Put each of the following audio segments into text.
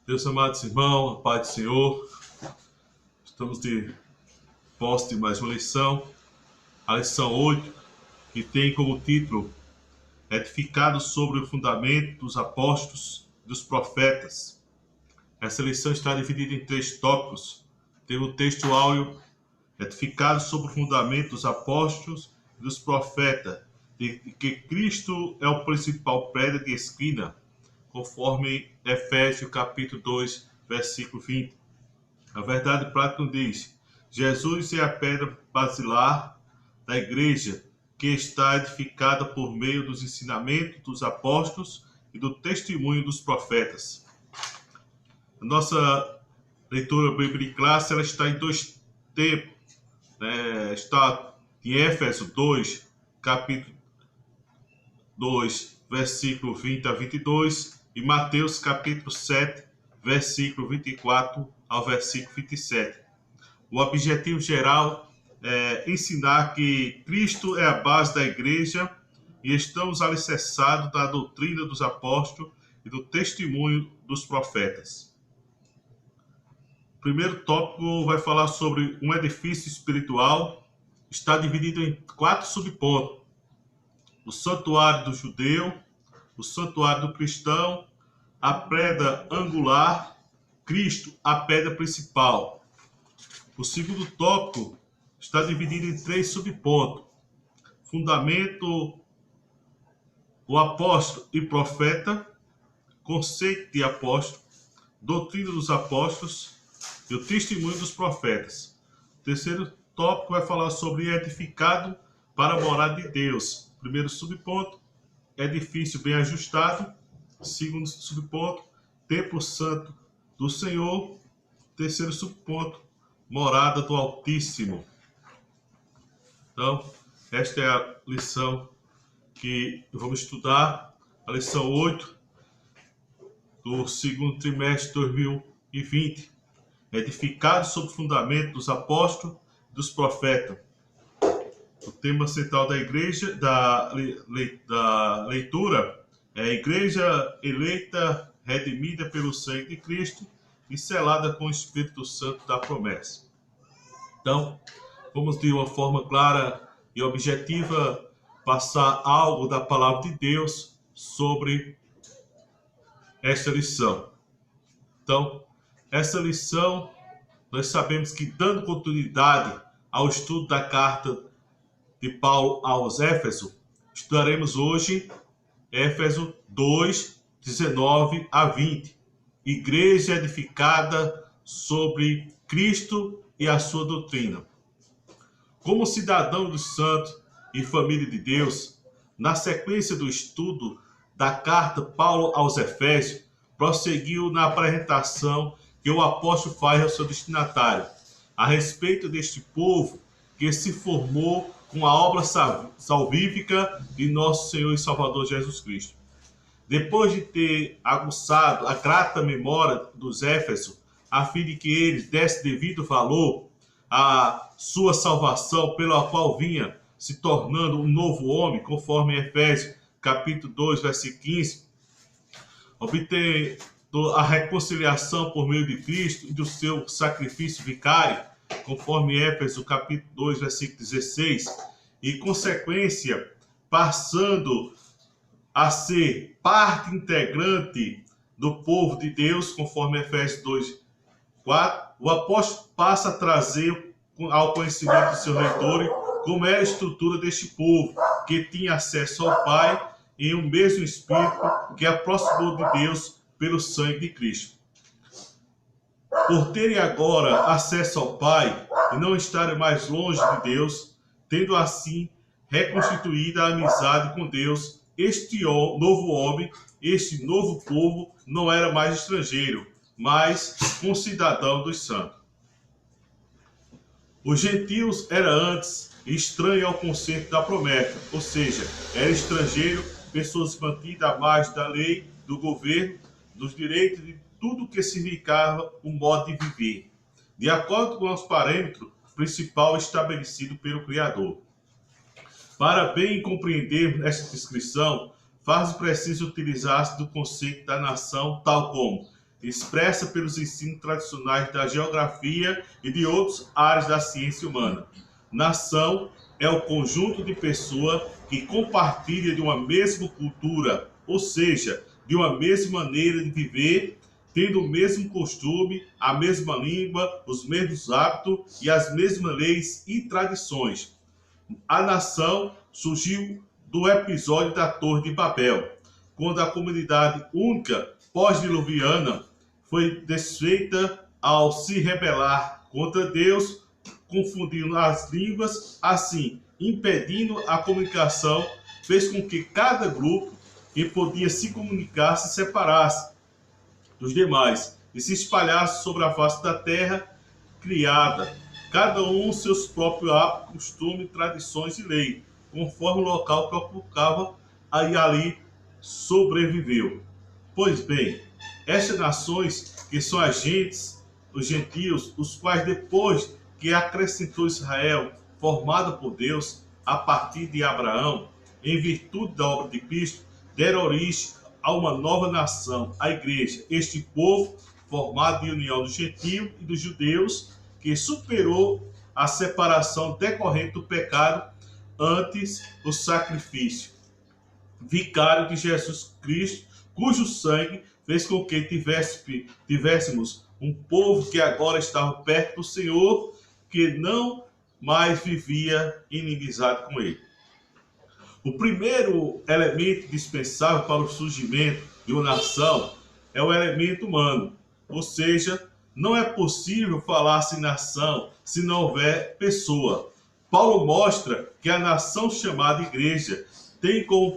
Meus amados irmãos, a paz do Senhor, estamos de posse de mais uma lição, a lição 8, que tem como título Edificado sobre o fundamento dos apóstolos e dos profetas. Essa lição está dividida em 3 tópicos. Tem o texto áureo, edificado sobre o fundamento dos apóstolos e dos profetas, de que Cristo é o principal pedra de esquina, conforme Efésios capítulo 2, versículo 20. A verdade prática diz: Jesus é a pedra basilar da igreja, que está edificada por meio dos ensinamentos dos apóstolos e do testemunho dos profetas. A nossa leitura bíblica clássica ela está em 2 tempos. Está em Éfeso 2, capítulo 2, versículo 20 a 22, e Mateus capítulo 7, versículo 24 ao versículo 27. O objetivo geral é ensinar que Cristo é a base da igreja e estamos alicerçados da doutrina dos apóstolos e do testemunho dos profetas. O primeiro tópico vai falar sobre um edifício espiritual. Está dividido em 4 subpontos: o santuário do judeu, o santuário do cristão, a pedra angular, Cristo, a pedra principal. O segundo tópico está dividido em 3 subpontos: fundamento, o apóstolo e profeta, conceito de apóstolo, doutrina dos apóstolos e o testemunho dos profetas. O terceiro tópico vai falar sobre edificado para a morada de Deus. Primeiro subponto, edifício bem ajustado. Segundo subponto, templo santo do Senhor. Terceiro subponto, morada do Altíssimo. Então, esta é a lição que vamos estudar, a lição 8 do segundo trimestre de 2020, edificado sobre o fundamento dos apóstolos e dos profetas. O tema central da igreja, da leitura, é a igreja eleita, redimida pelo sangue de Cristo e selada com o Espírito Santo da promessa. Então, vamos de uma forma clara e objetiva passar algo da palavra de Deus sobre esta lição. Então, essa lição, nós sabemos que dando continuidade ao estudo da carta de Paulo aos Éfesos, estudaremos hoje Éfeso 2, 19 a 20. Igreja edificada sobre Cristo e a sua doutrina. Como cidadão dos santos e família de Deus, na sequência do estudo da carta Paulo aos Efésios, prosseguiu na apresentação que o apóstolo faz ao seu destinatário, a respeito deste povo que se formou com a obra salvífica de nosso Senhor e Salvador Jesus Cristo. Depois de ter aguçado a grata memória dos Éfesos, a fim de que eles dessem devido valor à sua salvação, pela qual vinha se tornando um novo homem, conforme Efésios capítulo 2, versículo 15, obter a reconciliação por meio de Cristo e do seu sacrifício vicário, conforme Éfesos capítulo 2, versículo 16, e consequência, passando a ser parte integrante do povo de Deus, conforme Efésios 2, 4, o apóstolo passa a trazer ao conhecimento do seu leitor como é a estrutura deste povo, que tinha acesso ao Pai em um mesmo Espírito que aproximou de Deus pelo sangue de Cristo. Por terem agora acesso ao Pai e não estarem mais longe de Deus, tendo assim reconstituída a amizade com Deus, este novo homem, este novo povo, não era mais estrangeiro, mas concidadão dos santos. Os gentios era antes estranho ao conceito da promessa, ou seja, era estrangeiro, pessoas mantidas à margem da lei, do governo, dos direitos, de tudo que significava o modo de viver, de acordo com os parâmetros principal estabelecido pelo Criador. Para bem compreender esta descrição, faz preciso utilizar-se do conceito da nação tal como expressa pelos ensinos tradicionais da geografia e de outras áreas da ciência humana. Nação é o conjunto de pessoas que compartilha de uma mesma cultura, ou seja, de uma mesma maneira de viver, tendo o mesmo costume, a mesma língua, os mesmos hábitos e as mesmas leis e tradições. A nação surgiu do episódio da Torre de Babel, quando a comunidade única pós-diluviana foi desfeita ao se rebelar contra Deus, confundindo as línguas, assim, impedindo a comunicação, fez com que cada grupo que podia se comunicar se separasse dos demais e se espalhasse sobre a face da terra criada, cada um seus próprios hábitos, costumes, tradições e leis, conforme o local que ocupava, aí ali sobreviveu. Pois bem, estas nações que são os gentios, os quais depois que acrescentou Israel, formada por Deus a partir de Abraão, em virtude da obra de Cristo, deram origem a uma nova nação, a igreja, este povo formado de união dos gentios e dos judeus, que superou a separação decorrente do pecado antes do sacrifício vicário de Jesus Cristo, cujo sangue fez com que tivéssemos um povo que agora estava perto do Senhor, que não mais vivia inimizade com ele. O primeiro elemento dispensável para o surgimento de uma nação é o elemento humano, ou seja, não é possível falar-se em nação se não houver pessoa. Paulo mostra que a nação chamada igreja tem como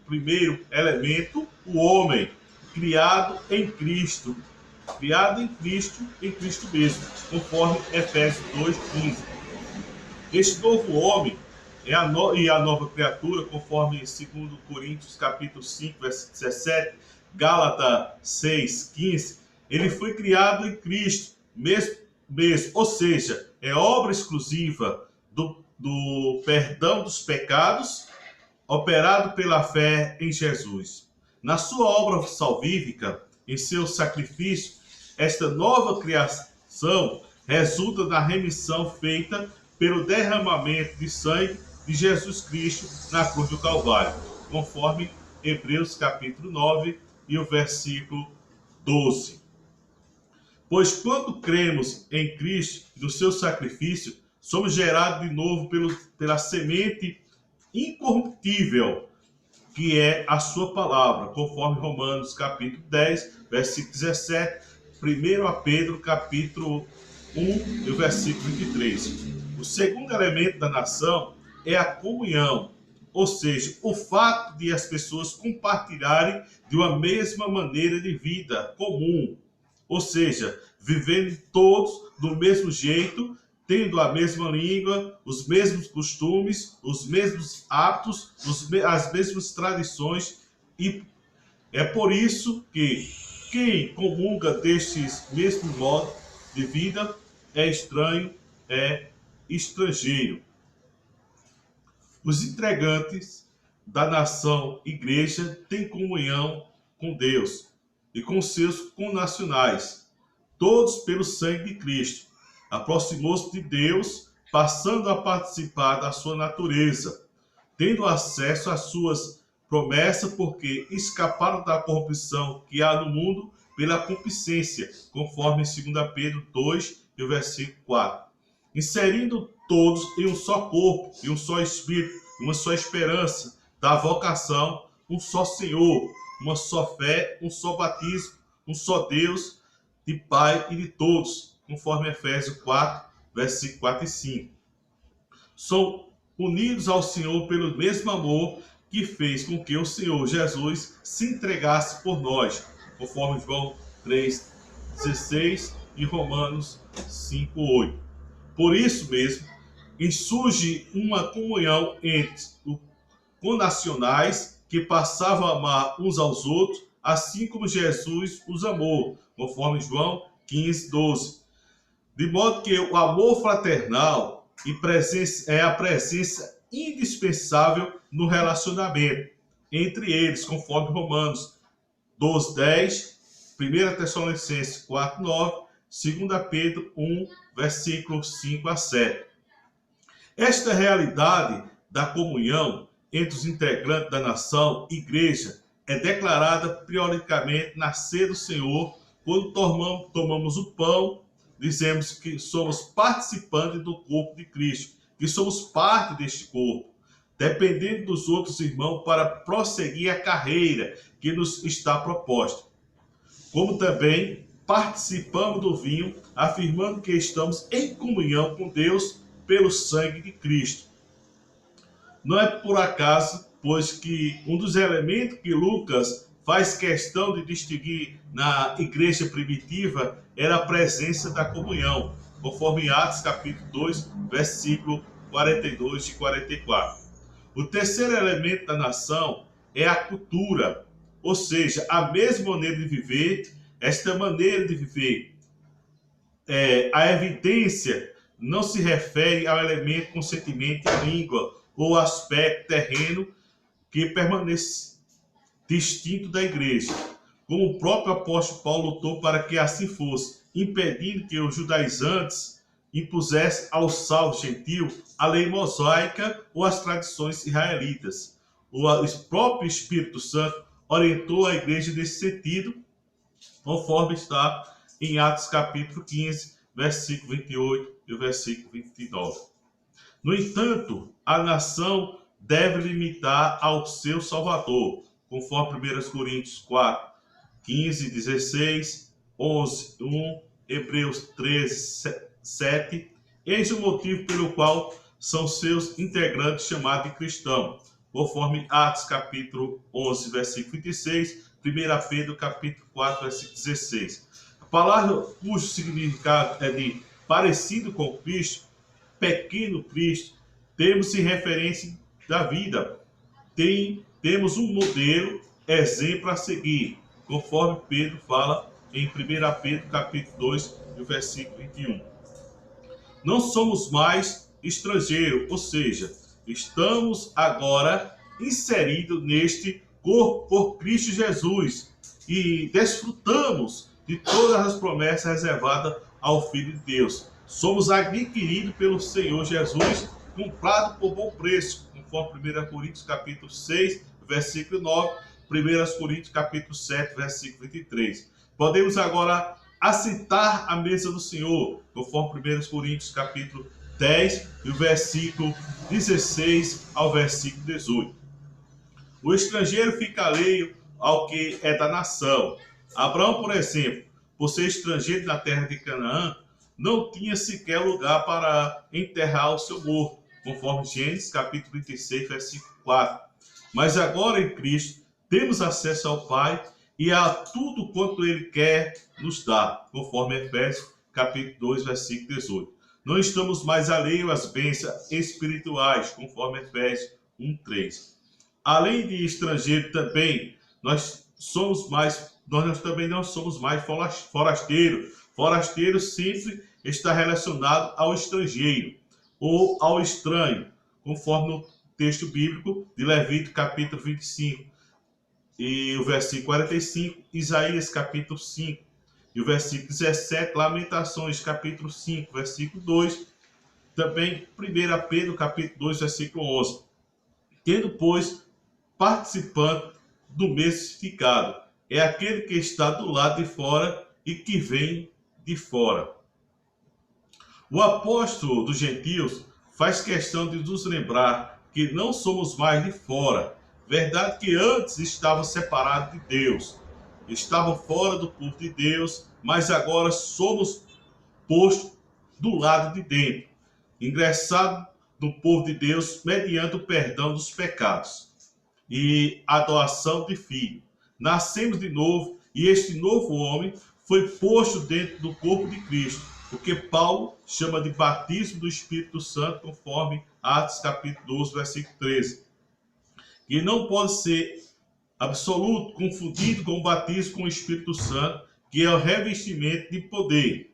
primeiro elemento o homem, criado em Cristo mesmo, conforme Efésios 2:15. Este novo homem e a nova criatura, conforme 2 Coríntios capítulo 5, versículo 17, Gálatas 6:15, ele foi criado em Cristo mesmo, ou seja, é obra exclusiva do perdão dos pecados, operado pela fé em Jesus. Na sua obra salvífica, em seu sacrifício, esta nova criação resulta da remissão feita pelo derramamento de sangue de Jesus Cristo na cruz do Calvário, conforme Hebreus capítulo 9 e o versículo 12. Pois quando cremos em Cristo e no seu sacrifício, somos gerados de novo pela semente incorruptível, que é a sua palavra, conforme Romanos capítulo 10, versículo 17, 1 Pedro capítulo 1 e o versículo 23. O segundo elemento da nação é a comunhão, ou seja, o fato de as pessoas compartilharem de uma mesma maneira de vida comum, ou seja, vivendo todos do mesmo jeito, tendo a mesma língua, os mesmos costumes, os mesmos hábitos, as mesmas tradições, e é por isso que quem comunga destes mesmos modos de vida é estranho, é estrangeiro. Os integrantes da nação igreja têm comunhão com Deus e com seus connacionais, todos pelo sangue de Cristo. Aproximou-se de Deus, passando a participar da sua natureza, tendo acesso às suas promessas, porque escaparam da corrupção que há no mundo pela concupiscência, conforme 2 Pedro 2 e o versículo 4. Inserindo todos em um só corpo, em um só espírito, uma só esperança da vocação, um só Senhor, uma só fé, um só batismo, um só Deus, de Pai e de todos, conforme Efésios 4, versículo 4 e 5. São unidos ao Senhor pelo mesmo amor que fez com que o Senhor Jesus se entregasse por nós, conforme João 3,16 e Romanos 5,8. Por isso mesmo, surge uma comunhão entre os connacionais que passavam a amar uns aos outros, assim como Jesus os amou, conforme João 15:12. De modo que o amor fraternal é a presença indispensável no relacionamento entre eles, conforme Romanos 12:10 1 Tessalonicenses 4, 9, 2 Pedro 1, versículos 5 a 7. Esta realidade da comunhão entre os integrantes da nação, igreja, é declarada periodicamente na ceia do Senhor, quando tomamos o pão, dizemos que somos participantes do corpo de Cristo, que somos parte deste corpo, dependendo dos outros irmãos para prosseguir a carreira que nos está proposta. Como também participamos do vinho, afirmando que estamos em comunhão com Deus pelo sangue de Cristo. Não é por acaso, pois que um dos elementos que Lucas faz questão de distinguir na igreja primitiva era a presença da comunhão, conforme Atos capítulo 2, versículo 42 e 44. O terceiro elemento da nação é a cultura, ou seja, a mesma maneira de viver. Esta maneira de viver, a evidência não se refere ao elemento com sentimento e língua ou aspecto terreno que permanece distinto da igreja, como o próprio apóstolo Paulo lutou para que assim fosse, impedindo que os judaizantes impusessem ao salvo gentil a lei mosaica ou as tradições israelitas. O próprio Espírito Santo orientou a igreja nesse sentido, conforme está em Atos capítulo 15, versículo 28 e o versículo 29. No entanto, a nação deve limitar ao seu Salvador, conforme 1 Coríntios 4, 15, 16, 11, 1, Hebreus 13, 7. Eis o motivo pelo qual são seus integrantes chamados de cristãos, conforme Atos capítulo 11, versículo 26, 1 Pedro capítulo 4, versículo 16. A palavra cujo significado é de parecido com Cristo, pequeno Cristo, temos em referência da vida. Temos um modelo, exemplo a seguir, conforme Pedro fala em 1 Pedro capítulo 2, versículo 21. Não somos mais estrangeiros, ou seja, estamos agora inseridos neste corpo por Cristo Jesus e desfrutamos de todas as promessas reservadas ao Filho de Deus. Somos adquiridos pelo Senhor Jesus, comprado por bom preço, conforme 1 Coríntios capítulo 6, versículo 9, 1 Coríntios capítulo 7, versículo 23. Podemos agora assentar à mesa do Senhor, conforme 1 Coríntios capítulo 10, e o versículo 16 ao versículo 18. O estrangeiro fica alheio ao que é da nação. Abraão, por exemplo, por ser estrangeiro na terra de Canaã, não tinha sequer lugar para enterrar o seu morto, conforme Gênesis capítulo 36, versículo 4. Mas agora em Cristo temos acesso ao Pai e a tudo quanto Ele quer nos dar, conforme Efésios capítulo 2, versículo 18. Não estamos mais alheios às bênçãos espirituais, conforme Efésios 1, 3. Além de estrangeiro também, nós também não somos mais forasteiros. Forasteiro sempre está relacionado ao estrangeiro ou ao estranho, conforme o texto bíblico de Levítico capítulo 25 e o versículo 45, Isaías capítulo 5 e o versículo 17, Lamentações capítulo 5, versículo 2, também 1 Pedro capítulo 2, versículo 11. Tendo, pois, participante do mesmo significado, é aquele que está do lado de fora e que vem de fora. O apóstolo dos gentios faz questão de nos lembrar que não somos mais de fora. Verdade que antes estavam separados de Deus, estavam fora do povo de Deus, mas agora somos postos do lado de dentro, ingressado no povo de Deus mediante o perdão dos pecados e a doação de filho. Nascemos de novo e este novo homem foi posto dentro do corpo de Cristo, o que Paulo chama de batismo do Espírito Santo, conforme Atos capítulo 12, versículo 13. E não pode ser absoluto, confundido com o batismo com o Espírito Santo, que é o revestimento de poder.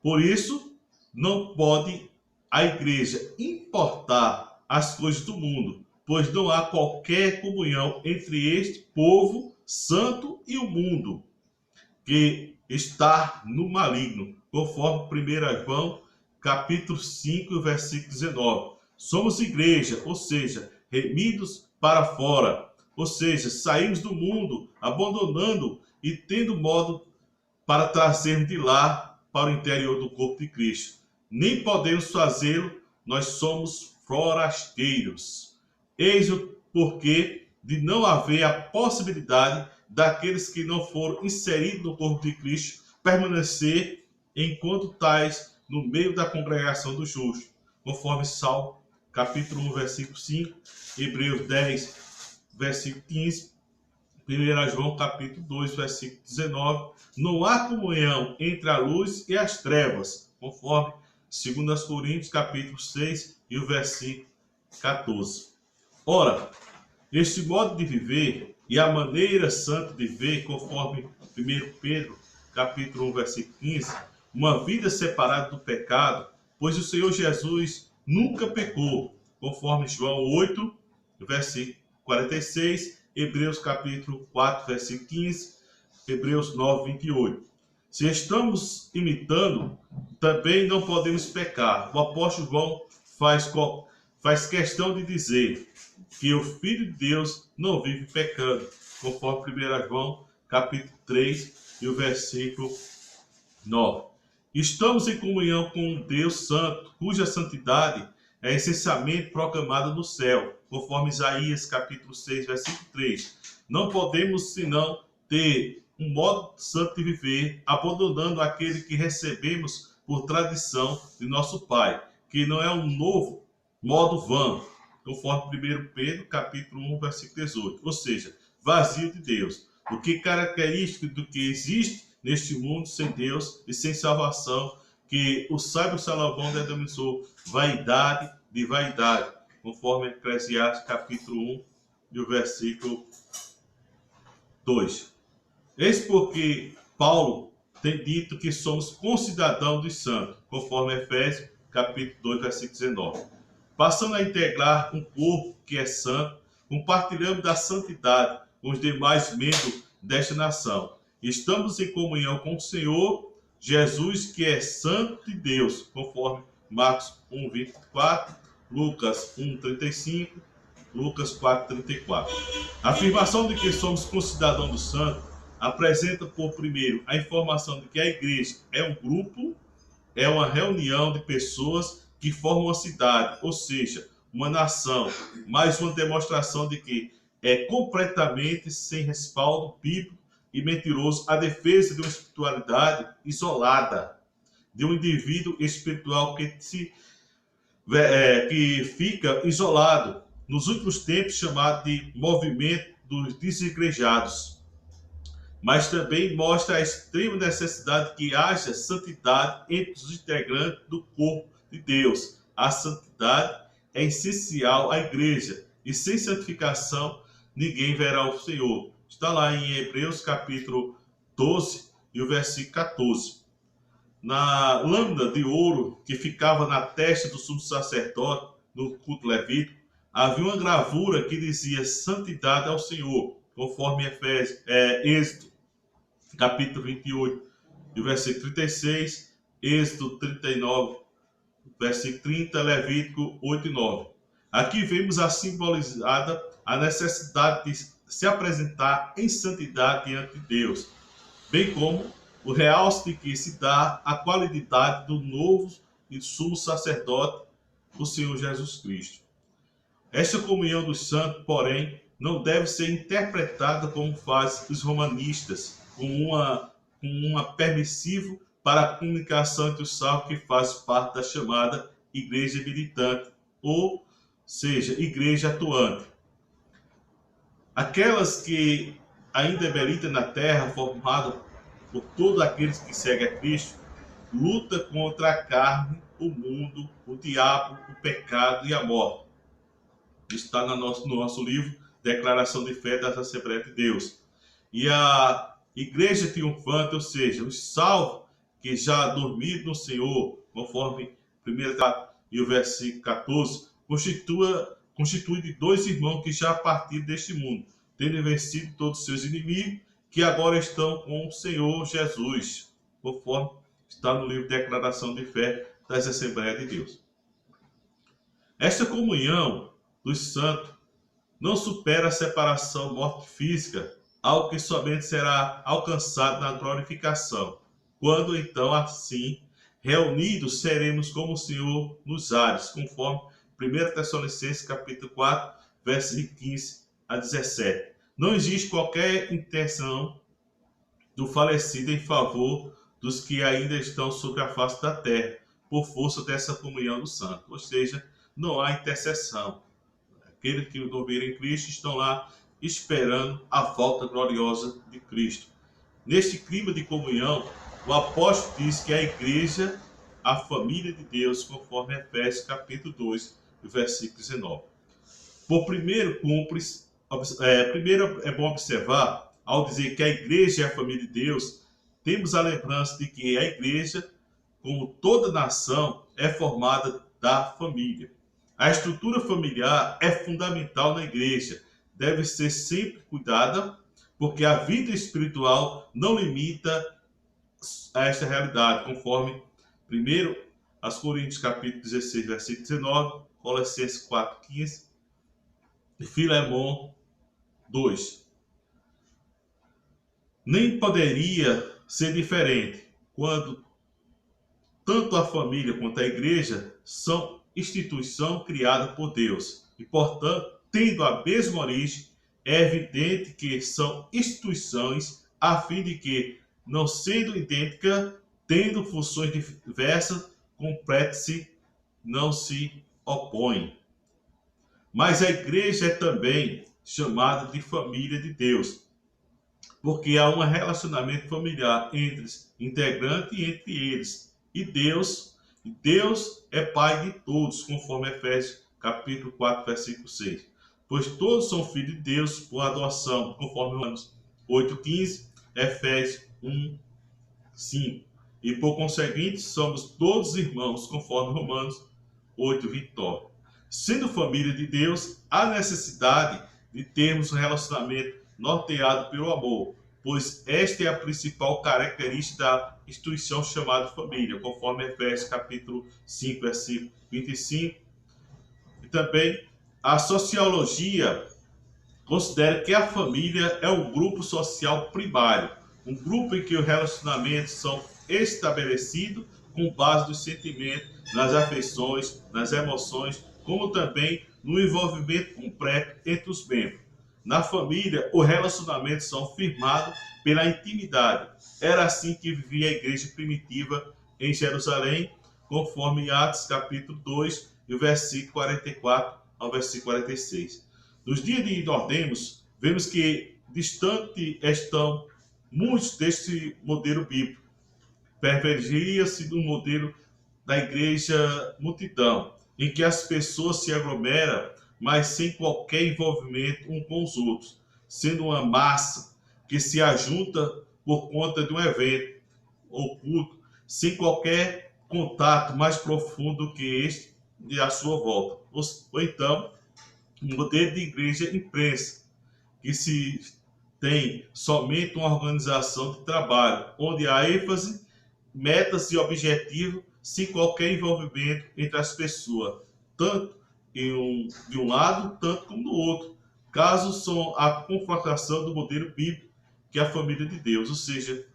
Por isso, não pode a igreja importar as coisas do mundo, pois não há qualquer comunhão entre este povo santo e o mundo que está no maligno, conforme 1 João, capítulo 5, versículo 19. Somos igreja, ou seja, remidos para fora, ou seja, saímos do mundo, abandonando e tendo modo para trazermos de lá para o interior do corpo de Cristo. Nem podemos fazê-lo, nós somos forasteiros. Eis o porquê de não haver a possibilidade daqueles que não foram inseridos no corpo de Cristo permanecer enquanto tais no meio da congregação dos justos, conforme Salmo capítulo 1, versículo 5, Hebreus 10, versículo 15, 1 João capítulo 2, versículo 19. Não há comunhão entre a luz e as trevas, conforme 2 Coríntios capítulo 6 e o versículo 14. Ora, este modo de viver e a maneira santa de viver, conforme 1 Pedro capítulo 1, versículo 15, uma vida separada do pecado, pois o Senhor Jesus nunca pecou, conforme João 8, versículo 46, Hebreus capítulo 4, versículo 15, Hebreus 9, 28. Se estamos imitando, também não podemos pecar. O apóstolo João faz questão de dizer que o Filho de Deus não vive pecando, conforme 1 João capítulo 3 e o versículo 9. Estamos em comunhão com um Deus santo, cuja santidade é essencialmente proclamada no céu, conforme Isaías capítulo 6, versículo 3. Não podemos senão ter um modo santo de viver, abandonando aquele que recebemos por tradição de nosso Pai, que não é um novo modo vã, conforme 1 Pedro capítulo 1, versículo 18. Ou seja, vazio de Deus. O que é característico do que existe neste mundo sem Deus e sem salvação, que o sábio Salomão denominou vaidade de vaidade, conforme Eclesiastes capítulo 1 e o versículo 2. Eis porque Paulo tem dito que somos concidadãos dos santos, conforme Efésios capítulo 2, versículo 19. Passando a integrar um corpo que é santo, compartilhamos da santidade com os demais membros desta nação. Estamos em comunhão com o Senhor Jesus, que é santo de Deus, conforme Marcos 1, 24, Lucas 1, 35, Lucas 4, 34. A afirmação de que somos concidadãos do santo apresenta, por primeiro, a informação de que a igreja é um grupo, é uma reunião de pessoas que formam uma cidade, ou seja, uma nação, mais uma demonstração de que é completamente sem respaldo bíblico e mentiroso a defesa de uma espiritualidade isolada, de um indivíduo espiritual que fica isolado, nos últimos tempos chamado de movimento dos desigrejados. Mas também mostra a extrema necessidade que haja santidade entre os integrantes do corpo de Deus. A santidade é essencial à igreja, e sem santificação ninguém verá o Senhor. Está lá em Hebreus capítulo 12 e o versículo 14. Na lâmina de ouro que ficava na testa do sumo sacerdote no culto levítico, havia uma gravura que dizia santidade ao Senhor, conforme Êxodo capítulo 28 e o versículo 36, Êxodo 39, versículo 30, Levítico 8 e 9. Aqui vemos a simbolizada a necessidade de se apresentar em santidade diante de Deus, bem como o realce de que se dá a qualidade do novo e sumo sacerdote, o Senhor Jesus Cristo. Esta comunhão dos santos, porém, não deve ser interpretada como fazem os romanistas, como uma permissivo para a comunicação entre os salvos que faz parte da chamada igreja militante, ou seja, igreja atuante. Aquelas que ainda militam na terra, formada por todos aqueles que seguem a Cristo, luta contra a carne, o mundo, o diabo, o pecado e a morte. Está no nosso livro Declaração de Fé das Assembleias de Deus. E a igreja triunfante, ou seja, os salvos que já dormiram no Senhor, conforme 1 e o versículo 14, constitui de dois irmãos que já partiram deste mundo. tendo vencido todos os seus inimigos, que agora estão com o Senhor Jesus, conforme está no livro de Declaração de Fé das Assembleias de Deus. Esta comunhão dos santos não supera a separação morte física, algo que somente será alcançado na glorificação, quando então assim, reunidos, seremos como o Senhor nos ares, conforme 1 Tessalonicenses capítulo 4, versículo 15 a 17. Não existe qualquer intenção do falecido em favor dos que ainda estão sobre a face da terra, por força dessa comunhão do santo. Ou seja, não há intercessão. Aqueles que dormiram em Cristo estão lá esperando a volta gloriosa de Cristo. Neste clima de comunhão, o apóstolo diz que a igreja, a família de Deus, conforme Efésios capítulo 2, versículo 19. Primeiro é bom observar, ao dizer que a igreja é a família de Deus, temos a lembrança de que a igreja, como toda nação, é formada da família. A estrutura familiar é fundamental na igreja, deve ser sempre cuidada, porque a vida espiritual não limita a esta realidade, conforme 1 Coríntios capítulo 16, versículo 19, Colossenses 4, 15 e Filemão 2. Nem poderia ser diferente quando tanto a família quanto a igreja são instituição criada por Deus e, portanto, tendo a mesma origem, é evidente que são instituições a fim de que, não sendo idênticas, tendo funções diversas, complete-se, não se opõem. Mas a igreja é também chamada de família de Deus, porque há um relacionamento familiar entre os integrantes e entre eles. E Deus é Pai de todos, conforme Efésios capítulo 4, versículo 6. Pois todos são filhos de Deus por adoção, conforme Romanos 8,15, Efésios 1, 5. E por conseguinte, somos todos irmãos, conforme Romanos 8, 29. Sendo família de Deus, há necessidade de termos um relacionamento norteado pelo amor, pois esta é a principal característica da instituição chamada família, conforme Efésios capítulo 5, versículo 25. E também a sociologia considera que a família é um grupo social primário, um grupo em que os relacionamentos são estabelecidos com base nos sentimentos, nas afeições, nas emoções, como também no envolvimento completo entre os membros. Na família, os relacionamentos são firmados pela intimidade. Era assim que vivia a igreja primitiva em Jerusalém, conforme Atos capítulo 2, e o versículo 44 ao versículo 46. Nos dias de Nordemos, vemos que distante estão muitos deste modelo bíblico. Pervergia-se do modelo da igreja multidão, em que as pessoas se aglomeram, mas sem qualquer envolvimento um com os outros, sendo uma massa que se ajunta por conta de um evento ou culto, sem qualquer contato mais profundo que este e à sua volta. Ou então, um modelo de igreja imprensa, que se tem somente uma organização de trabalho, onde há ênfase, metas e objetivos, sem qualquer envolvimento entre as pessoas, tanto de um lado, tanto como do outro. Casos são a confrontação do modelo bíblico, que é a família de Deus, ou seja,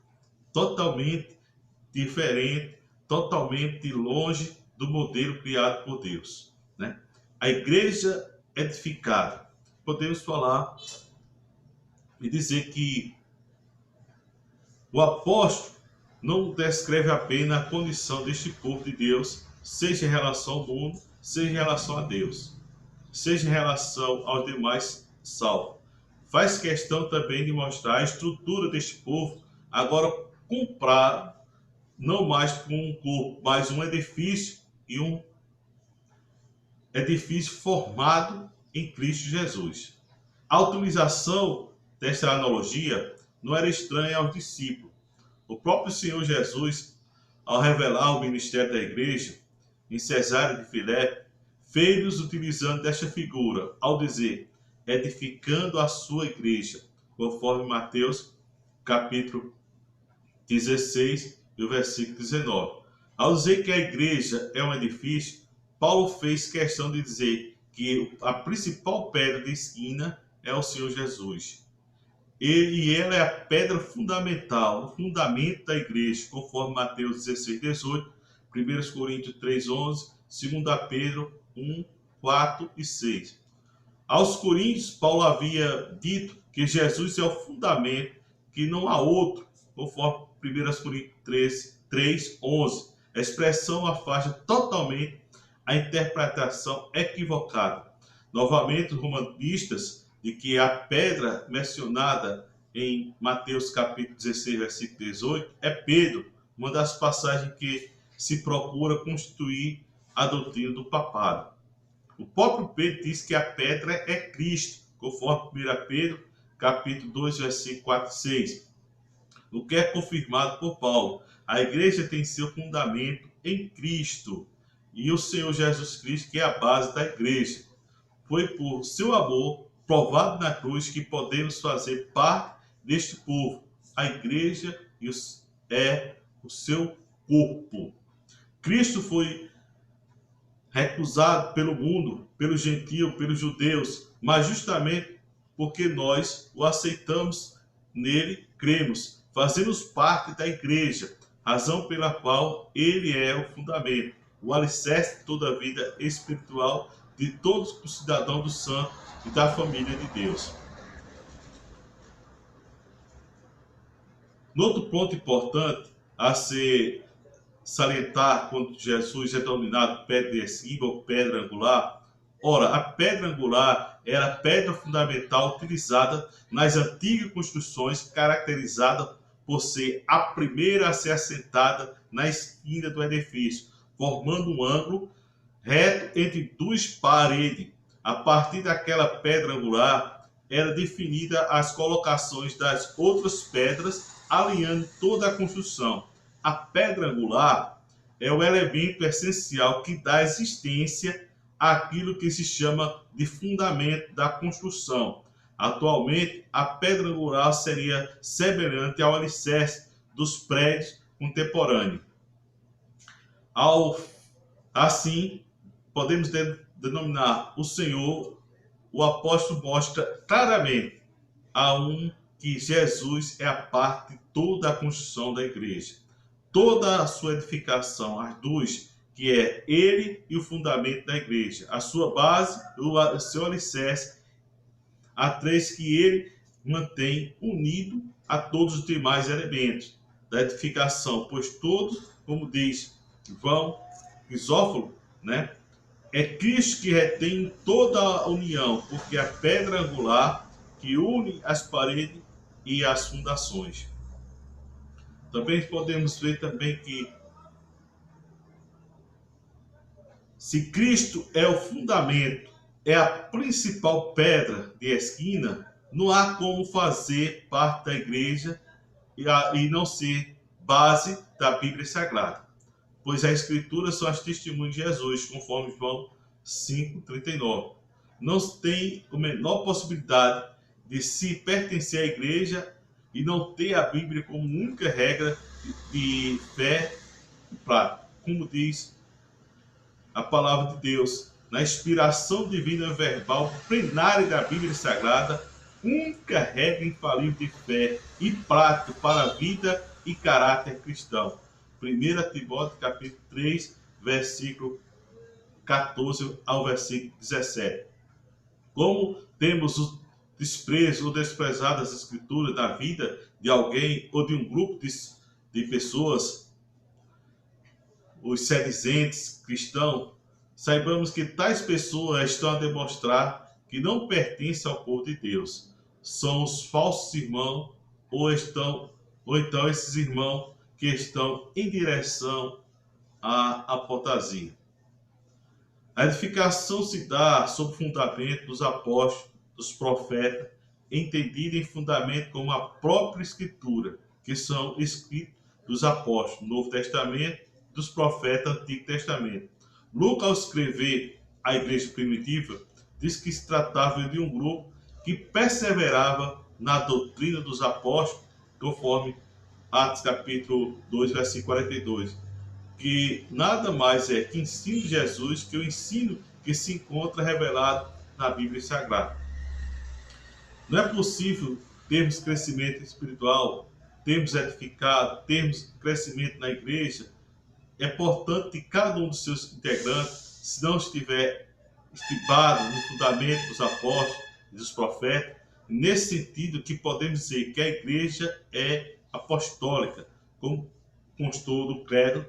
totalmente diferente, totalmente longe do modelo criado por Deus, né? A igreja edificada. Podemos falar e dizer que o apóstolo não descreve apenas a condição deste povo de Deus, seja em relação ao mundo, seja em relação a Deus, seja em relação aos demais salvos. Faz questão também de mostrar a estrutura deste povo, agora comprado, não mais com um corpo, mas um edifício, e um edifício formado em Cristo Jesus. A utilização desta analogia não era estranha aos discípulos. O próprio Senhor Jesus, ao revelar o ministério da igreja em Cesareia de Filipe, fez-nos utilizando desta figura, ao dizer: edificando a sua igreja, conforme Mateus capítulo 16 e o versículo 19. Ao dizer que a igreja é um edifício, Paulo fez questão de dizer que a principal pedra de esquina é o Senhor Jesus. E ela é a pedra fundamental, o fundamento da igreja, conforme Mateus 16, 18, 1 Coríntios 3, 11, 2 Pedro 1, 4 e 6. Aos Coríntios, Paulo havia dito que Jesus é o fundamento, que não há outro, conforme 1 Coríntios 3, 11. A expressão afasta totalmente a interpretação equivocada. Novamente, os romanistas de que a pedra mencionada em Mateus capítulo 16, versículo 18, é Pedro, uma das passagens que se procura constituir a doutrina do papado. O próprio Pedro diz que a pedra é Cristo, conforme 1 Pedro capítulo 2, versículo 4 e 6. O que é confirmado por Paulo. A igreja tem seu fundamento em Cristo, e o Senhor Jesus Cristo, que é a base da igreja. Foi por seu amor provado na cruz que podemos fazer parte deste povo. A igreja é o seu corpo. Cristo foi recusado pelo mundo, pelo gentio, pelos judeus, mas justamente porque nós o aceitamos, nele cremos, fazemos parte da igreja, razão pela qual ele é o fundamento, o alicerce de toda a vida espiritual de todos os cidadãos do santo e da família de Deus. Outro ponto importante a ser salientar quando Jesus é denominado pedra de esquiva ou pedra angular. Ora, a pedra angular era a pedra fundamental utilizada nas antigas construções, caracterizada por ser a primeira a ser assentada na esquina do edifício, formando um ângulo reto entre duas paredes. A partir daquela pedra angular, era definida as colocações das outras pedras, alinhando toda a construção. A pedra angular é o elemento essencial que dá existência àquilo que se chama de fundamento da construção. Atualmente, a pedra angular seria semelhante ao alicerce dos prédios contemporâneos. Assim, podemos denominar o Senhor, o apóstolo mostra claramente que Jesus é a parte de toda a construção da igreja. Toda a sua edificação, as duas, que é ele e o fundamento da igreja, a sua base, o seu alicerce, a três que ele mantém unido a todos os demais elementos da edificação, pois todos, como diz João Crisófilo, né, é Cristo que retém toda a união, porque a pedra angular que une as paredes e as fundações. Também podemos ver também que se Cristo é o fundamento, é a principal pedra de esquina, não há como fazer parte da igreja e não ser base da Bíblia Sagrada, pois as Escrituras são as testemunhas de Jesus, conforme João 5,39. Não tem a menor possibilidade de se pertencer à igreja e não ter a Bíblia como única regra de fé e prática. Como diz a palavra de Deus, na inspiração divina verbal plenária da Bíblia Sagrada, única regra infalível de fé e prática para a vida e caráter cristão. 1 Timóteo capítulo 3, versículo 14 ao versículo 17. Como temos o desprezo ou desprezado das escrituras da vida de alguém ou de um grupo de pessoas, os sedizentes cristãos, saibamos que tais pessoas estão a demonstrar que não pertencem ao povo de Deus. São os falsos irmãos ou então esses irmãos que estão em direção à apostasia. A edificação se dá sob o fundamento dos apóstolos, dos profetas, entendida em fundamento como a própria Escritura, que são escritos dos apóstolos, Novo Testamento, dos profetas, Antigo Testamento. Lucas, ao escrever a igreja primitiva, diz que se tratava de um grupo que perseverava na doutrina dos apóstolos, conforme Atos capítulo 2, versículo 42, que nada mais é que ensino de Jesus que o ensino que se encontra revelado na Bíblia Sagrada. Não é possível termos crescimento espiritual, termos edificado, termos crescimento na igreja. É importante que cada um dos seus integrantes, se não estiver estibado no fundamento dos apóstolos e dos profetas, nesse sentido que podemos dizer que a igreja é apostólica, como constou do credo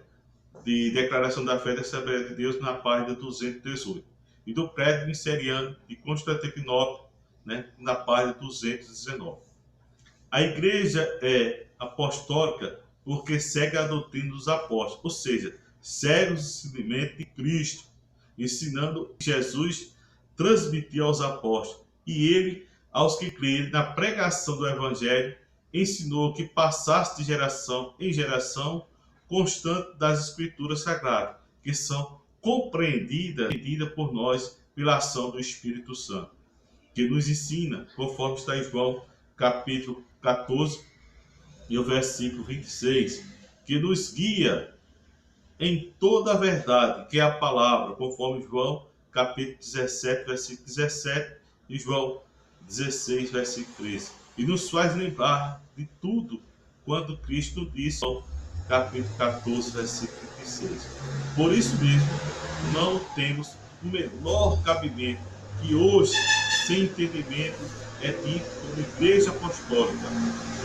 de declaração da fé da Assembleia de Deus na página 218, e do credo niceriano de Constantinopla, né, na página 219. A igreja é apostólica porque segue a doutrina dos apóstolos, ou seja, segue os ensinamentos de Cristo, ensinando Jesus transmitiu aos apóstolos, e ele, aos que creem na pregação do Evangelho, ensinou que passasse de geração em geração constante das Escrituras Sagradas, que são compreendidas por nós pela ação do Espírito Santo, que nos ensina, conforme está em João capítulo 14 e o versículo 26, que nos guia em toda a verdade, que é a palavra, conforme João capítulo 17, versículo 17 e João 16, versículo 13. E nos faz lembrar de tudo quando Cristo disse, João capítulo 14, versículo 26. Por isso mesmo, não temos o menor cabimento que hoje, sem entendimento, é dito como igreja apostólica,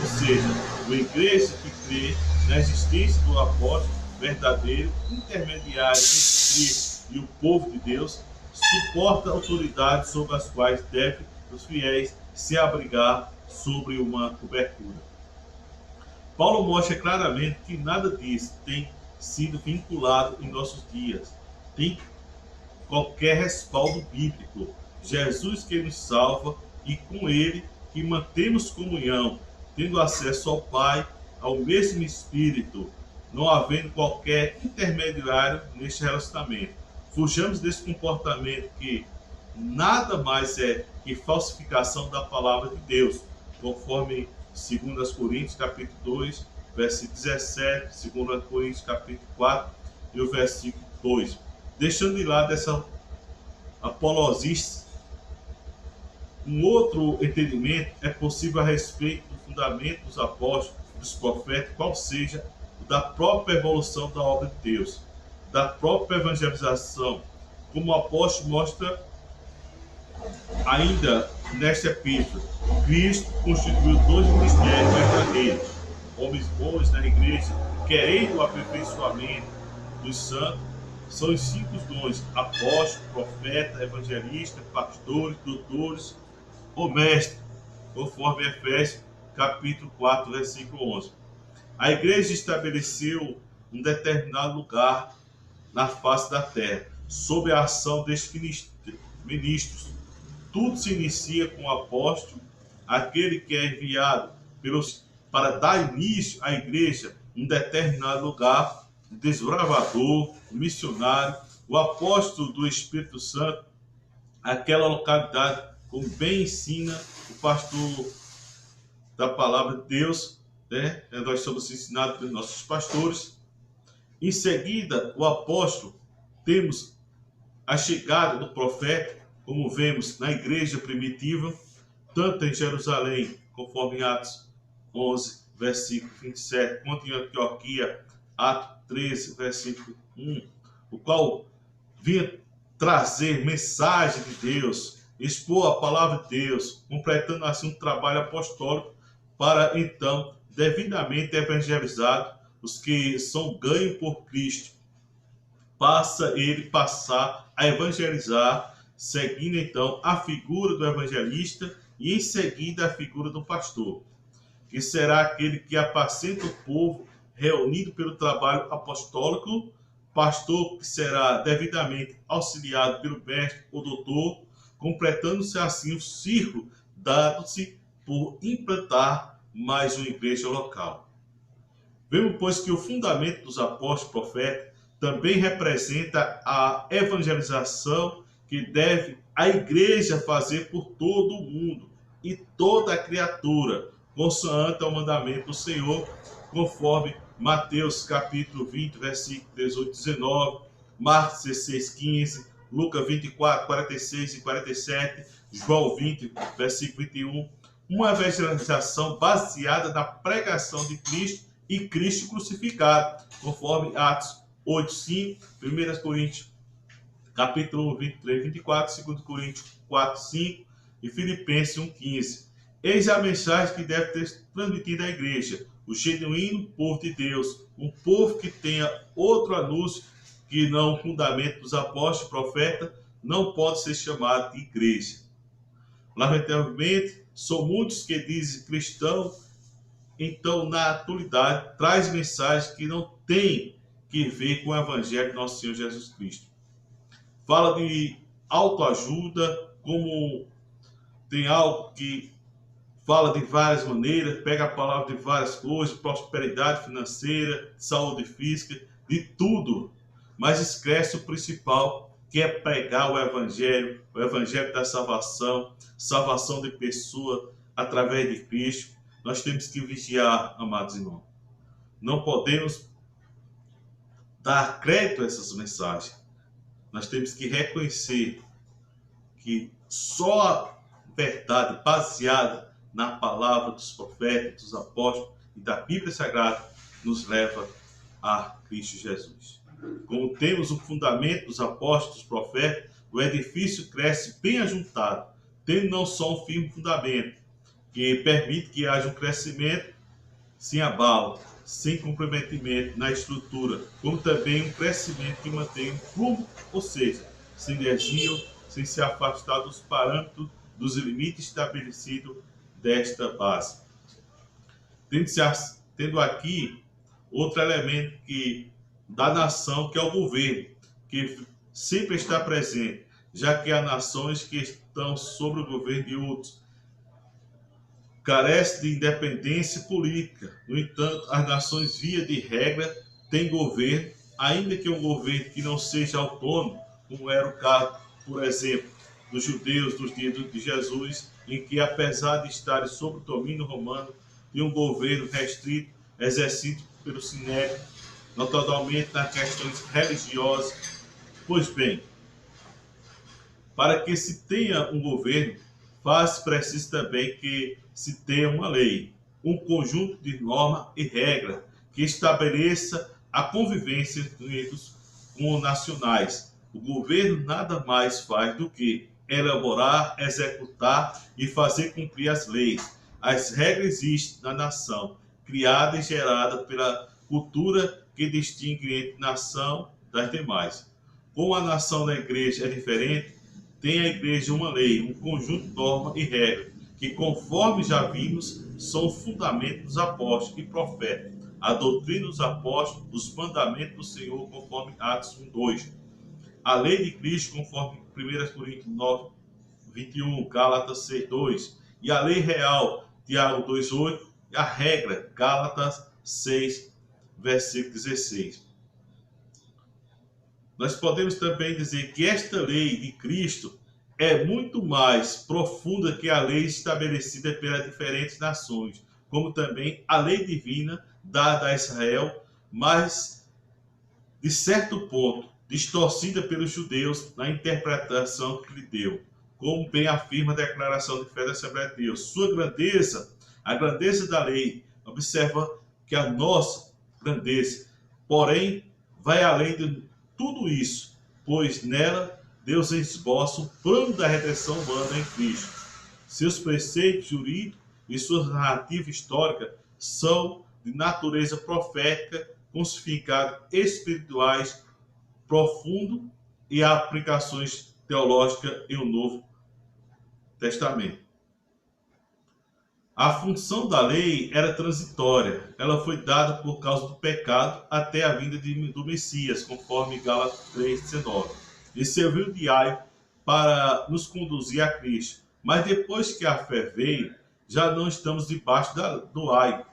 ou seja, uma igreja que crê na existência do apóstolo verdadeiro, intermediário entre Cristo e o povo de Deus, suporta autoridades sobre as quais devem os fiéis se abrigar sobre uma cobertura. Paulo mostra claramente que nada disso tem sido vinculado em nossos dias, tem qualquer respaldo bíblico. Jesus que nos salva e com ele que mantemos comunhão, tendo acesso ao Pai, ao mesmo Espírito, não havendo qualquer intermediário neste relacionamento. Fujamos desse comportamento que nada mais é que falsificação da palavra de Deus, conforme 2 Coríntios capítulo 2, versículo 17, 2 Coríntios capítulo 4 e o versículo 2. Deixando de lado essa apologista, um outro entendimento é possível a respeito do fundamento dos apóstolos, dos profetas, qual seja o da própria evolução da obra de Deus, da própria evangelização, como o apóstolo mostra ainda nesta epístola. Cristo constituiu dois ministérios verdadeiros, homens bons na igreja, querendo o aperfeiçoamento dos santos. São os 5 dons: apóstolo, profeta, evangelista, pastores, doutores ou mestre, conforme Efésios capítulo 4, versículo 11. A igreja estabeleceu um determinado lugar na face da terra, sob a ação destes ministros. Tudo se inicia com o apóstolo, aquele que é enviado para dar início à igreja em um determinado lugar, desbravador, missionário, o apóstolo do Espírito Santo, aquela localidade, como bem ensina o pastor da palavra de Deus, né? Nós somos ensinados pelos nossos pastores. Em seguida, o apóstolo, temos a chegada do profeta, como vemos na igreja primitiva, tanto em Jerusalém, conforme Atos 11, versículo 27, quanto em Antioquia, Atos 13, versículo 1, o qual vinha trazer mensagem de Deus, expor a palavra de Deus, completando assim um trabalho apostólico para então devidamente evangelizado os que são ganhos por Cristo. Passa ele passar a evangelizar, seguindo então a figura do evangelista e em seguida a figura do pastor, que será aquele que apacenta o povo reunido pelo trabalho apostólico, pastor que será devidamente auxiliado pelo mestre ou doutor, completando-se assim o círculo dado-se por implantar mais uma igreja local. Vemos, pois, que o fundamento dos apóstolos profetas também representa a evangelização que deve a igreja fazer por todo o mundo, e toda a criatura, consoante ao mandamento do Senhor, conforme Mateus capítulo 20, versículo 18 e 19, Marcos 16, 15, Lucas 24, 46 e 47, João 20, versículo 21, uma evangelização baseada na pregação de Cristo e Cristo crucificado, conforme Atos 8, 5, 1 Coríntios capítulo 23, 24, 2 Coríntios 4, 5 e Filipenses 1, 15. Eis a mensagem que deve ter transmitido à igreja, o genuíno povo de Deus, um povo que tenha outro anúncio que não o fundamento dos apóstolos e profetas, não pode ser chamado de igreja. Lamentavelmente, são muitos que dizem cristão, então na atualidade traz mensagens que não têm que ver com o evangelho de nosso Senhor Jesus Cristo. Fala de autoajuda, como tem algo que fala de várias maneiras, pega a palavra de várias coisas, prosperidade financeira, saúde física, de tudo, mas esquece o principal, que é pregar o evangelho da salvação, salvação de pessoa através de Cristo. Nós temos que vigiar, amados irmãos. Não podemos dar crédito a essas mensagens. Nós temos que reconhecer que só a verdade baseada na palavra dos profetas, dos apóstolos e da Bíblia Sagrada nos leva a Cristo Jesus. Como temos o fundamento dos apóstolos, dos profetas, o edifício cresce bem ajuntado, tendo não só um firme fundamento, que permite que haja um crescimento sem abalo, sem comprometimento na estrutura, como também um crescimento que mantém um rumo, ou seja, sem desvio, sem se afastar dos parâmetros, dos limites estabelecidos desta base. Tendo aqui outro elemento da nação, que é o governo, que sempre está presente, já que há nações que estão sob o governo de outros, carece de independência política. No entanto, as nações, via de regra, têm governo, ainda que um governo que não seja autônomo, como era o caso, por exemplo, dos judeus dos dias de Jesus, em que, apesar de estarem sob o domínio romano, tinha um governo restrito, exercido pelo Sinédrio, notadamente nas questões religiosas. Pois bem, para que se tenha um governo, faz preciso também que se tenha uma lei, um conjunto de normas e regras que estabeleça a convivência entre os nacionais. O governo nada mais faz do que elaborar, executar e fazer cumprir as leis. As regras existem na nação, criada e gerada pela cultura que distingue entre nação das demais. Como a nação da igreja é diferente, tem a igreja uma lei, um conjunto de normas e regras, que, conforme já vimos, são o fundamento dos apóstolos e profetas, a doutrina dos apóstolos, os mandamentos do Senhor, conforme Atos 1, 2. A lei de Cristo, conforme 1 Coríntios 9, 21, Gálatas 6, 2. E a lei real, Tiago 2, 8. E a regra, Gálatas 6, versículo 16. Nós podemos também dizer que esta lei de Cristo é muito mais profunda que a lei estabelecida pelas diferentes nações, como também a lei divina dada a Israel, mas, de certo ponto, distorcida pelos judeus na interpretação que lhe deu, como bem afirma a declaração de fé da Assembleia de Deus. Sua grandeza, a grandeza da lei, observa que a nossa grandeza, porém, vai além de tudo isso, pois nela Deus esboça o plano da redenção humana em Cristo. Seus preceitos jurídicos e suas narrativas históricas são de natureza profética, com significados espirituais profundo e aplicações teológicas em o Novo Testamento. A função da lei era transitória. Ela foi dada por causa do pecado até a vinda do Messias, conforme Gálatas 3,19. E serviu de aio para nos conduzir a Cristo. Mas depois que a fé veio, já não estamos debaixo do aio,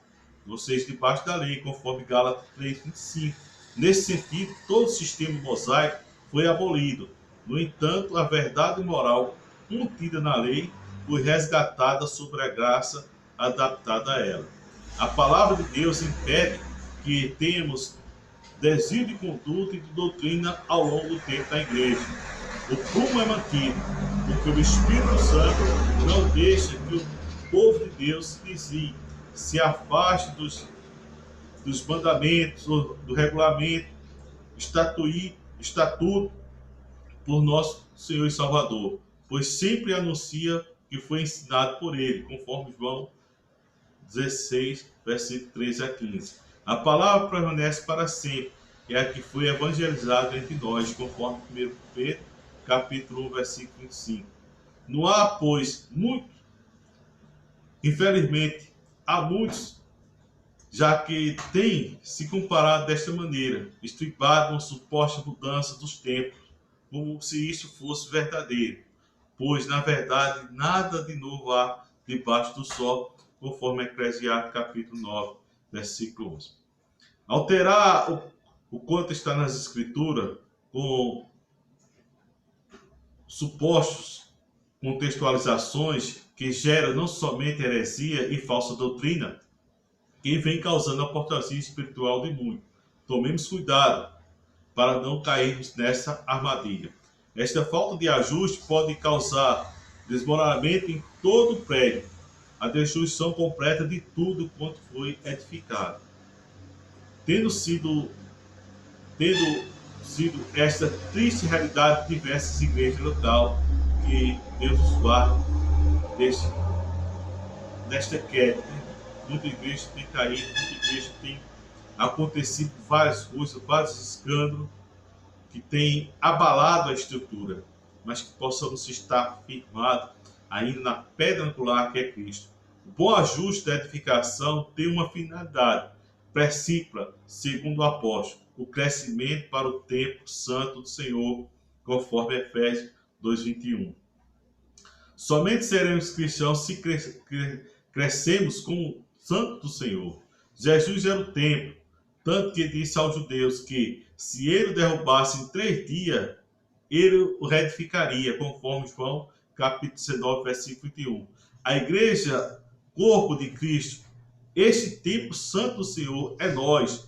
ou seja, debaixo da lei, conforme Gálatas 3,25. Nesse sentido, todo o sistema mosaico foi abolido. No entanto, a verdade moral contida na lei foi resgatada sobre a graça adaptada a ela. A palavra de Deus impede que tenhamos desvio de conduta e de doutrina ao longo do tempo da igreja. O prumo é mantido, porque o Espírito Santo não deixa que o povo de Deus se desvie, se afaste dos mandamentos, do regulamento, estatuto por nosso Senhor e Salvador, pois sempre anuncia que foi ensinado por ele, conforme João 16, versículo 13 a 15. A palavra permanece para sempre, é a que foi evangelizada entre nós, conforme 1 Pedro, capítulo 1, versículo 25. Não há, pois, infelizmente, há muitos, já que tem se comparado desta maneira, estribado uma suposta mudança dos tempos, como se isso fosse verdadeiro, pois, na verdade, nada de novo há debaixo do sol, conforme Eclesiastes capítulo 9, versículo 11. Alterar o quanto está nas Escrituras com supostos contextualizações que geram não somente heresia e falsa doutrina, que vem causando a apostasia espiritual de muitos. Tomemos cuidado para não cairmos nessa armadilha. Esta falta de ajuste pode causar desmoronamento em todo o prédio, a destruição completa de tudo quanto foi edificado. Tendo sido esta triste realidade de diversas igrejas locais, que Deus nos guarde desta queda. Muita igreja tem caído, muita igreja tem acontecido várias coisas, vários escândalos que têm abalado a estrutura, mas que possamos estar firmados ainda na pedra angular que é Cristo. O bom ajuste da edificação tem uma finalidade precípua, segundo o apóstolo, o crescimento para o templo santo do Senhor, conforme Efésios 2:21. Somente seremos cristãos se crescemos como o santo do Senhor. Jesus era o templo, tanto que disse aos judeus que, se ele o derrubasse em 3 dias, ele o reedificaria, conforme João capítulo 19, versículo 21. A igreja, corpo de Cristo, este templo santo do Senhor é nós,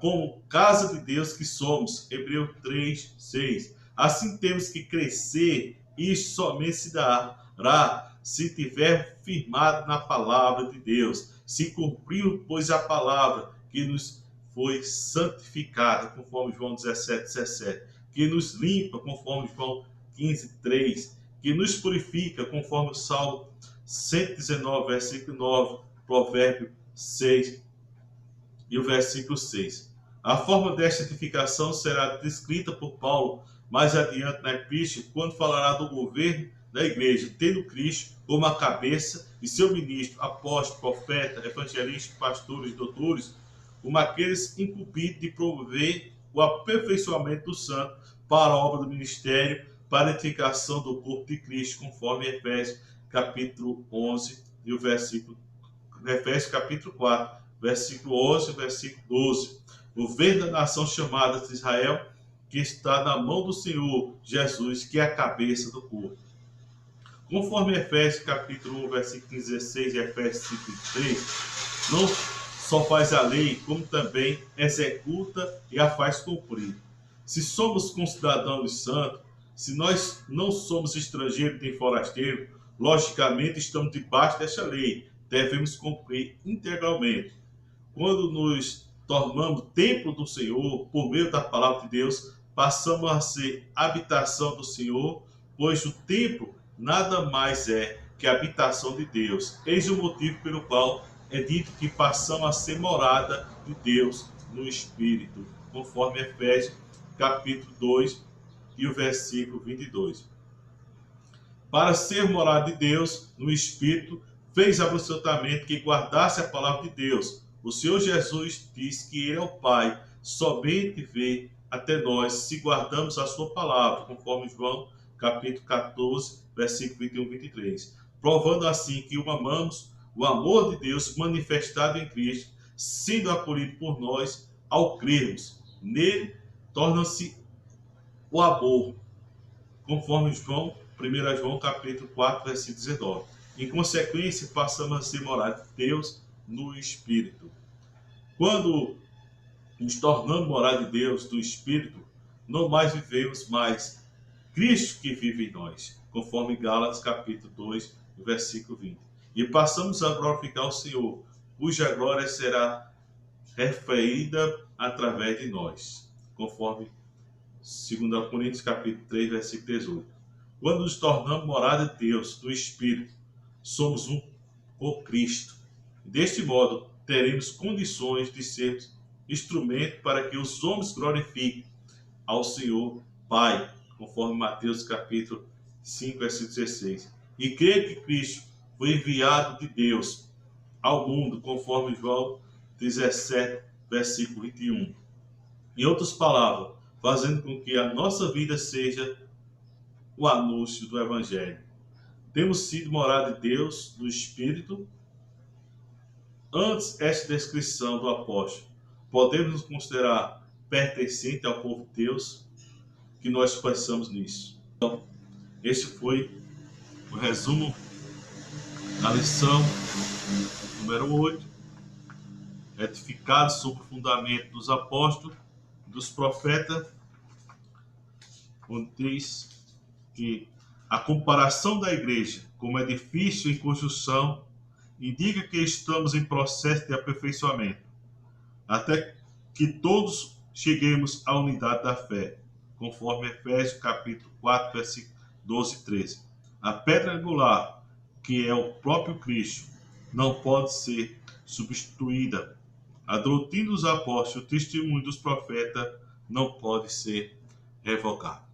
como casa de Deus que somos. Hebreus 3, 6. Assim temos que crescer, e isso somente se dará se tiver firmado na palavra de Deus, se cumprir, pois, a palavra que nos foi santificada, conforme João 17, 17, que nos limpa, conforme João 15, 3, que nos purifica, conforme o Salmo 119, versículo 9, Provérbio 6 e o versículo 6. A forma desta edificação será descrita por Paulo mais adiante na epístola, quando falará do governo da igreja, tendo Cristo como a cabeça e seu ministro, apóstolo, profeta, evangelista, pastores e doutores, como aqueles incumbidos de promover o aperfeiçoamento do santo para a obra do ministério, para a edificação do corpo de Cristo, conforme Efésios capítulo 11 e o versículo Efésios capítulo 4, versículo 11 e versículo 12. O governo da nação chamada de Israel, que está na mão do Senhor Jesus, que é a cabeça do corpo. Conforme Efésios capítulo 1, versículo 16 e Efésios 5:3, não só faz a lei, como também executa e a faz cumprir. Se somos concidadãos santos, se nós não somos estrangeiros nem forasteiros, logicamente estamos debaixo desta lei, devemos cumprir integralmente. Quando nos tornamos templo do Senhor, por meio da palavra de Deus, passamos a ser habitação do Senhor, pois o templo nada mais é que a habitação de Deus. Eis o motivo pelo qual é dito que passamos a ser morada de Deus no Espírito, conforme Efésios capítulo 2 e o versículo 22. Para ser morada de Deus no Espírito, fez absolutamente que guardasse a palavra de Deus. O Senhor Jesus diz que Ele é o Pai, somente vê até nós se guardamos a sua palavra, conforme João capítulo 14, versículo 21 e 23. Provando assim que o amamos, o amor de Deus manifestado em Cristo, sendo acolhido por nós ao crermos. Nele torna-se o amor, conforme João 1 1 João capítulo 4, versículo 19. Em consequência, passamos a ser morada de Deus no Espírito. Quando nos tornamos morada de Deus no Espírito, não mais vivemos mais Cristo que vive em nós, conforme Gálatas capítulo 2, versículo 20. E passamos a glorificar o Senhor, cuja glória será referida através de nós, conforme 2 Coríntios capítulo 3, versículo 18. Quando nos tornamos morada de Deus no Espírito, somos um com Cristo. Deste modo, teremos condições de ser instrumento para que os homens glorifiquem ao Senhor Pai, conforme Mateus capítulo 5, versículo 16. E creio que Cristo foi enviado de Deus ao mundo, conforme João 17, versículo 21. Em outras palavras, fazendo com que a nossa vida seja o anúncio do Evangelho. Temos sido morada de Deus no Espírito. Antes esta descrição do apóstolo, podemos nos considerar pertencente ao povo de Deus, que nós pensamos nisso. Então, esse foi o resumo da lição número 8, edificado sobre o fundamento dos apóstolos, dos profetas, onde diz que a comparação da igreja como edifício em construção indica que estamos em processo de aperfeiçoamento, até que todos cheguemos à unidade da fé, conforme Efésios capítulo 4, versículo 12 e 13. A pedra angular, que é o próprio Cristo, não pode ser substituída. A doutrina dos apóstolos, o testemunho dos profetas, não pode ser revogado.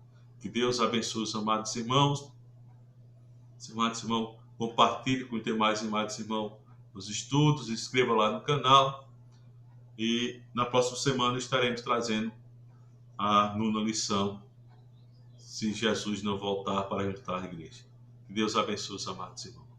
Que Deus abençoe os amados irmãos. Amados irmãos, compartilhe com os demais amados irmãos os estudos, inscreva lá no canal. E na próxima semana estaremos trazendo a 9ª lição, se Jesus não voltar para juntar a igreja. Que Deus abençoe os amados irmãos.